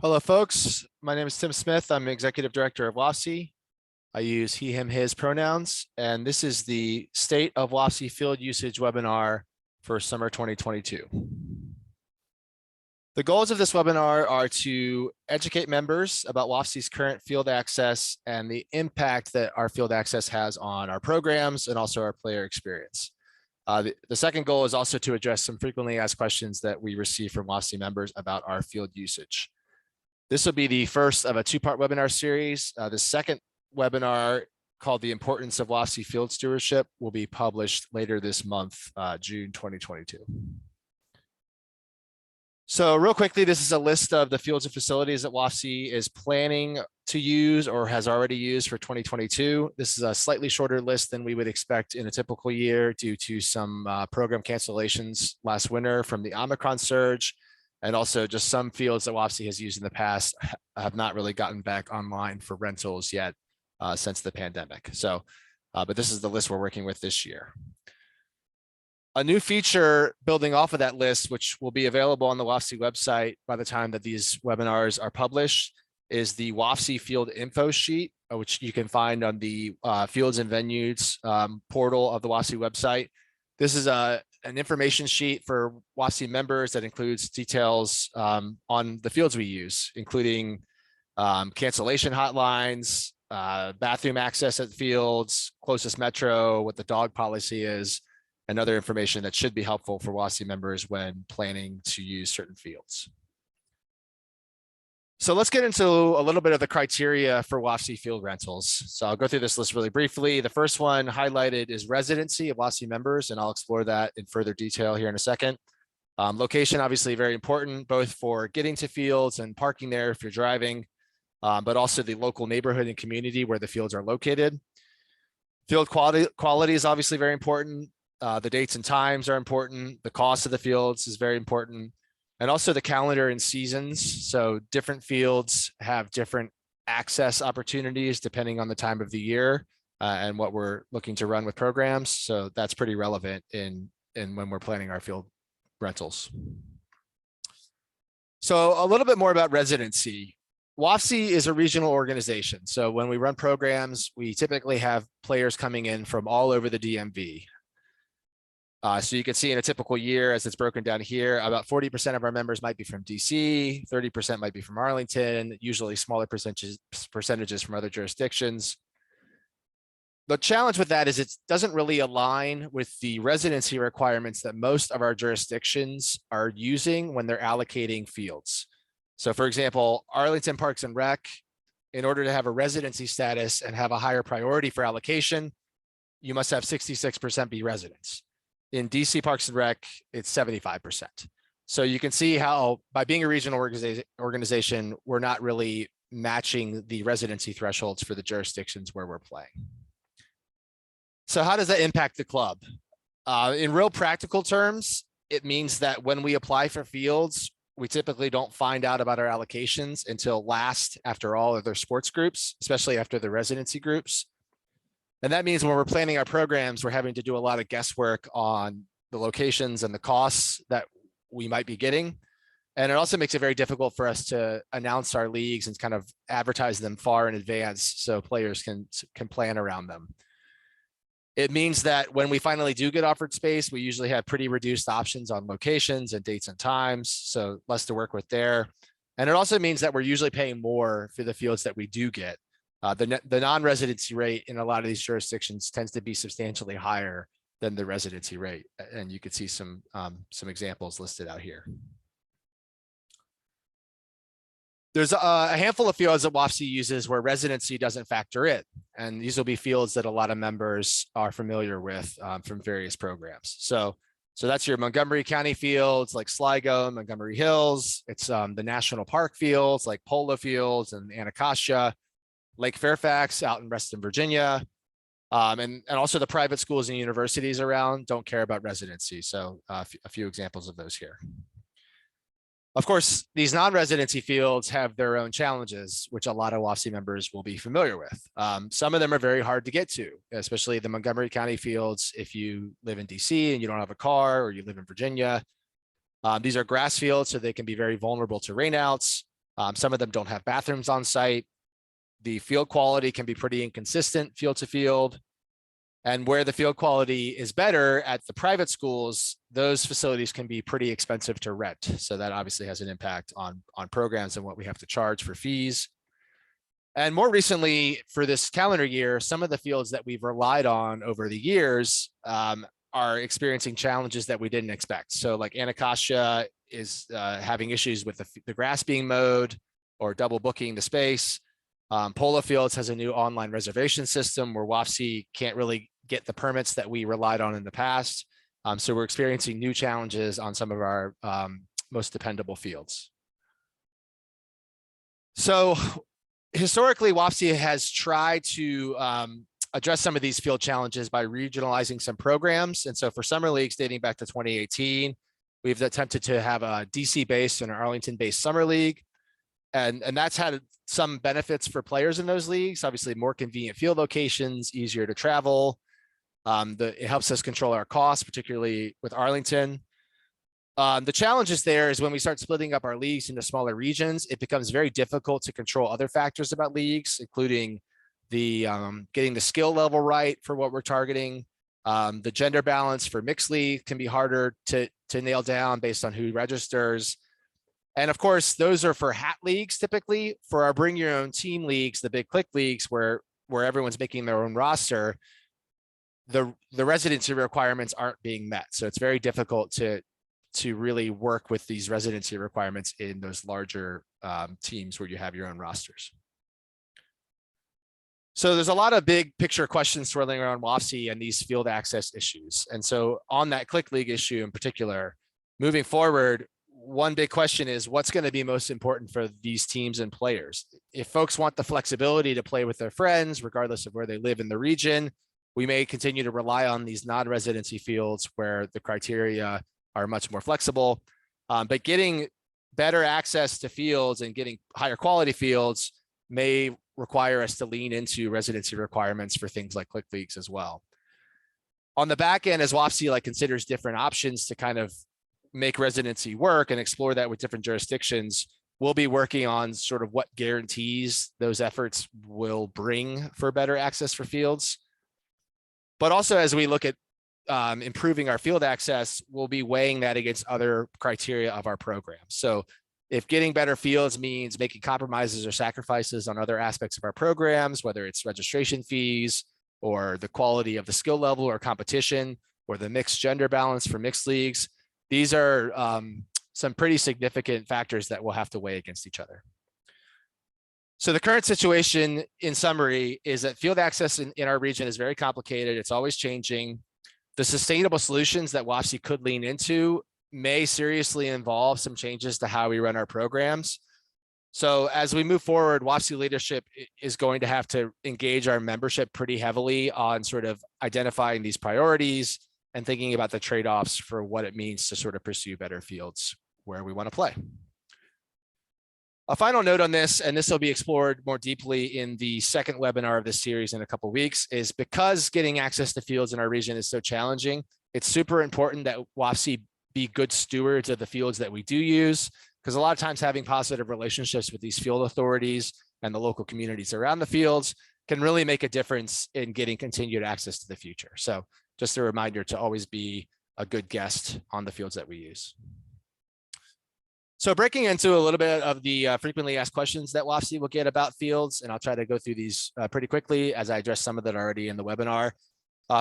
Hello, folks. My name is Tim Smith. I'm Executive Director of WAFC. I use he, him, his pronouns, and this is the State of WAFC Field Usage webinar for summer 2022. The goals of this webinar are to educate members about WAFC's current field access and the impact that our field access has on our programs and also our player experience. The second goal is also to address some frequently asked questions that we receive from WAFC members about our field usage. This will be the first of a two-part webinar series. The second webinar, called The Importance of WAFC Field Stewardship, will be published later this month, June 2022. So real quickly, this is a list of the fields and facilities that WAFC is planning to use or has already used for 2022. This is a slightly shorter list than we would expect in a typical year due to some program cancellations last winter from the Omicron surge. And also just some fields that WAFC has used in the past have not really gotten back online for rentals yet since the pandemic. So, but this is the list we're working with this year. A new feature building off of that list, which will be available on the WAFC website by the time that these webinars are published, is the WAFC Field Info Sheet, which you can find on the Fields and Venues portal of the WAFC website. This is an information sheet for WAFC members that includes details on the fields we use, including cancellation hotlines, bathroom access at fields, closest metro, what the dog policy is, and other information that should be helpful for WAFC members when planning to use certain fields. So let's get into a little bit of the criteria for WAFC field rentals. So I'll go through this list really briefly. The first one highlighted is residency of WAFC members, and I'll explore that in further detail here in a second. Location, obviously very important, both for getting to fields and parking there if you're driving, but also the local neighborhood and community where the fields are located. Field quality is obviously very important. The dates and times are important. The cost of the fields is very important. And also the calendar and seasons. So different fields have different access opportunities depending on the time of the year and what we're looking to run with programs. So that's pretty relevant in when we're planning our field rentals. So a little bit more about residency. WAFC is a regional organization. So when we run programs, we typically have players coming in from all over the DMV. So you can see in a typical year, as it's broken down here, about 40% of our members might be from DC, 30% might be from Arlington, usually smaller percentages from other jurisdictions. The challenge with that is it doesn't really align with the residency requirements that most of our jurisdictions are using when they're allocating fields. So for example, Arlington Parks and Rec, in order to have a residency status and have a higher priority for allocation, you must have 66% be residents. In DC Parks and Rec, it's 75%. So you can see how by being a regional organization, we're not really matching the residency thresholds for the jurisdictions where we're playing. So how does that impact the club? In real practical terms, it means that when we apply for fields, we typically don't find out about our allocations until last after all other sports groups, especially after the residency groups. And that means when we're planning our programs, we're having to do a lot of guesswork on the locations and the costs that we might be getting. And it also makes it very difficult for us to announce our leagues and kind of advertise them far in advance so players can plan around them. It means that when we finally do get offered space, we usually have pretty reduced options on locations and dates and times, so less to work with there. And it also means that we're usually paying more for the fields that we do get. The non-residency rate in a lot of these jurisdictions tends to be substantially higher than the residency rate. And you could see some examples listed out here. There's a handful of fields that WAFC uses where residency doesn't factor in. And these will be fields that a lot of members are familiar with from various programs. So that's your Montgomery County fields like Sligo, Montgomery Hills. It's the national park fields like Polo Fields and Anacostia. Lake Fairfax out in Reston, Virginia, and also the private schools and universities around don't care about residency. So a few examples of those here. Of course, these non-residency fields have their own challenges, which a lot of WAFC members will be familiar with. Some of them are very hard to get to, especially the Montgomery County fields. If you live in DC and you don't have a car, or you live in Virginia, these are grass fields, so they can be very vulnerable to rainouts. Some of them don't have bathrooms on site. The field quality can be pretty inconsistent field to field. And where the field quality is better at the private schools, those facilities can be pretty expensive to rent. So that obviously has an impact on programs and what we have to charge for fees. And more recently, for this calendar year, some of the fields that we've relied on over the years are experiencing challenges that we didn't expect. So like Anacostia is having issues with the grass being mowed or double booking the space. Polo Fields has a new online reservation system where WAFC can't really get the permits that we relied on in the past. So we're experiencing new challenges on some of our most dependable fields. So historically, WAFC has tried to address some of these field challenges by regionalizing some programs. And so for summer leagues dating back to 2018, we've attempted to have a DC-based and an Arlington-based summer league. And that's had some benefits for players in those leagues, obviously more convenient field locations, easier to travel. It helps us control our costs, particularly with Arlington. The challenges there is when we start splitting up our leagues into smaller regions, it becomes very difficult to control other factors about leagues, including the getting the skill level right for what we're targeting. The gender balance for mixed league can be harder to nail down based on who registers. And of course, those are for hat leagues typically. For our bring your own team leagues, the big click leagues where everyone's making their own roster, the residency requirements aren't being met. So it's very difficult to really work with these residency requirements in those larger teams where you have your own rosters. So there's a lot of big picture questions swirling around WAFC and these field access issues. And so on that click league issue in particular, moving forward, one big question is what's going to be most important for these teams and players? If folks want the flexibility to play with their friends, regardless of where they live in the region, we may continue to rely on these non-residency fields where the criteria are much more flexible. But getting better access to fields and getting higher quality fields may require us to lean into residency requirements for things like click leagues as well. On the back end, as WAFC considers different options to kind of make residency work and explore that with different jurisdictions, we'll be working on sort of what guarantees those efforts will bring for better access for fields. But also as we look at improving our field access, we'll be weighing that against other criteria of our program. So if getting better fields means making compromises or sacrifices on other aspects of our programs, whether it's registration fees or the quality of the skill level or competition or the mixed gender balance for mixed leagues, these are some pretty significant factors that we'll have to weigh against each other. So the current situation in summary is that field access in our region is very complicated. It's always changing. The sustainable solutions that WAFC could lean into may seriously involve some changes to how we run our programs. So as we move forward, WAFC leadership is going to have to engage our membership pretty heavily on sort of identifying these priorities and thinking about the trade-offs for what it means to sort of pursue better fields where we want to play. A final note on this, and this will be explored more deeply in the second webinar of this series in a couple of weeks, is because getting access to fields in our region is so challenging, it's super important that WAFC be good stewards of the fields that we do use, because a lot of times having positive relationships with these field authorities and the local communities around the fields can really make a difference in getting continued access to the future. So just a reminder to always be a good guest on the fields that we use. So breaking into a little bit of the frequently asked questions that WAFC will get about fields, and I'll try to go through these pretty quickly as I address some of that already in the webinar.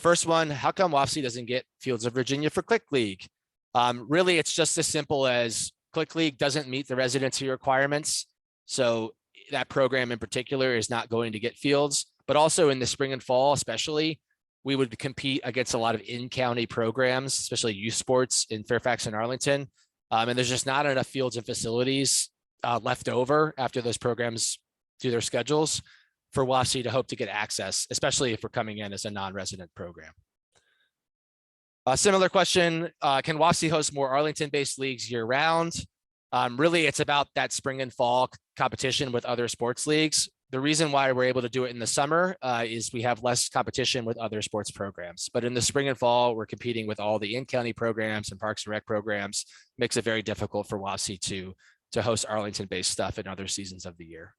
First one, how come WAFC doesn't get Fields of Virginia for Click League? Really, it's just as simple as Click League doesn't meet the residency requirements. So that program in particular is not going to get fields, but also in the spring and fall, especially, we would compete against a lot of in-county programs, especially youth sports in Fairfax and Arlington. And there's just not enough fields and facilities left over after those programs do their schedules for WAFC to hope to get access, especially if we're coming in as a non-resident program. A similar question, can WAFC host more Arlington-based leagues year-round? Really, it's about that spring and fall competition with other sports leagues. The reason why we're able to do it in the summer is we have less competition with other sports programs. But in the spring and fall, we're competing with all the in-county programs and Parks and Rec programs. Makes it very difficult for WAFC to host Arlington-based stuff in other seasons of the year.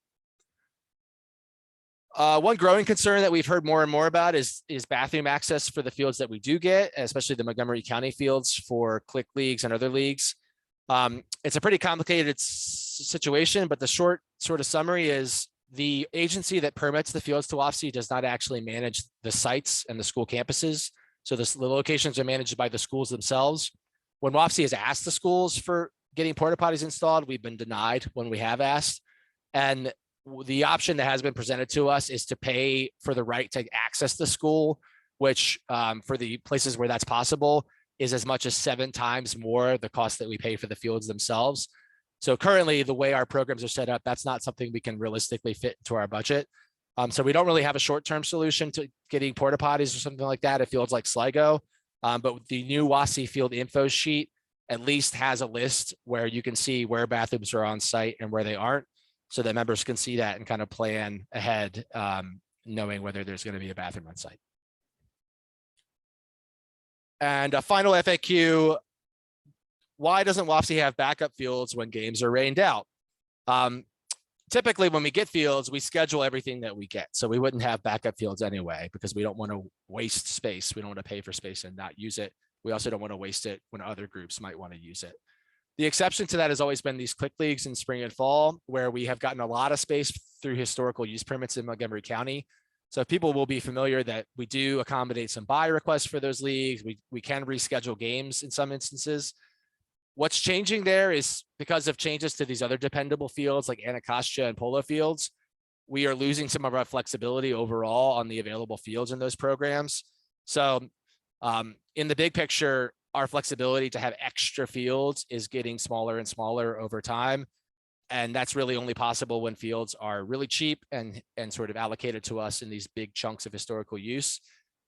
One growing concern that we've heard more and more about is bathroom access for the fields that we do get, especially the Montgomery County fields for click leagues and other leagues. It's a pretty complicated situation, but the short sort of summary is the agency that permits the fields to WAFC does not actually manage the sites and the school campuses. So the locations are managed by the schools themselves. When WAFC has asked the schools for getting porta potties installed, we've been denied when we have asked. And the option that has been presented to us is to pay for the right to access the school, which for the places where that's possible is as much as 7 times more the cost that we pay for the fields themselves. So currently the way our programs are set up, that's not something we can realistically fit into our budget. So we don't really have a short-term solution to getting porta potties or something like that at fields like Sligo. But the new WAFC field info sheet at least has a list where you can see where bathrooms are on site and where they aren't, so that members can see that and kind of plan ahead, knowing whether there's going to be a bathroom on site. And a final FAQ, why doesn't WAFC have backup fields when games are rained out? Typically, when we get fields, we schedule everything that we get. So we wouldn't have backup fields anyway, because we don't want to waste space. We don't want to pay for space and not use it. We also don't want to waste it when other groups might want to use it. The exception to that has always been these click leagues in spring and fall, where we have gotten a lot of space through historical use permits in Montgomery County. So people will be familiar that we do accommodate some buy requests for those leagues. We can reschedule games in some instances. What's changing there is because of changes to these other dependable fields like Anacostia and Polo fields, we are losing some of our flexibility overall on the available fields in those programs. So in the big picture, our flexibility to have extra fields is getting smaller and smaller over time. And that's really only possible when fields are really cheap and sort of allocated to us in these big chunks of historical use.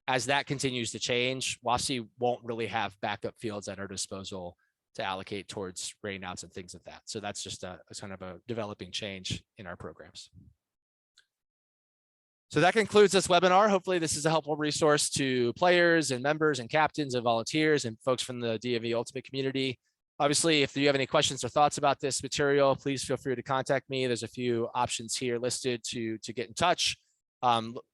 As that continues to change, WAFC won't really have backup fields at our disposal to allocate towards rainouts and things like that. So that's just a kind of a developing change in our programs. So that concludes this webinar. Hopefully this is a helpful resource to players and members and captains and volunteers and folks from the DMV Ultimate community. Obviously, if you have any questions or thoughts about this material, please feel free to contact me. There's a few options here listed to get in touch.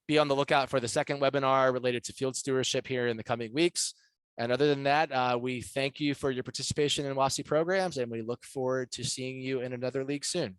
Be on the lookout for the second webinar related to field stewardship here in the coming weeks. And other than that, we thank you for your participation in WAFC programs, and we look forward to seeing you in another league soon.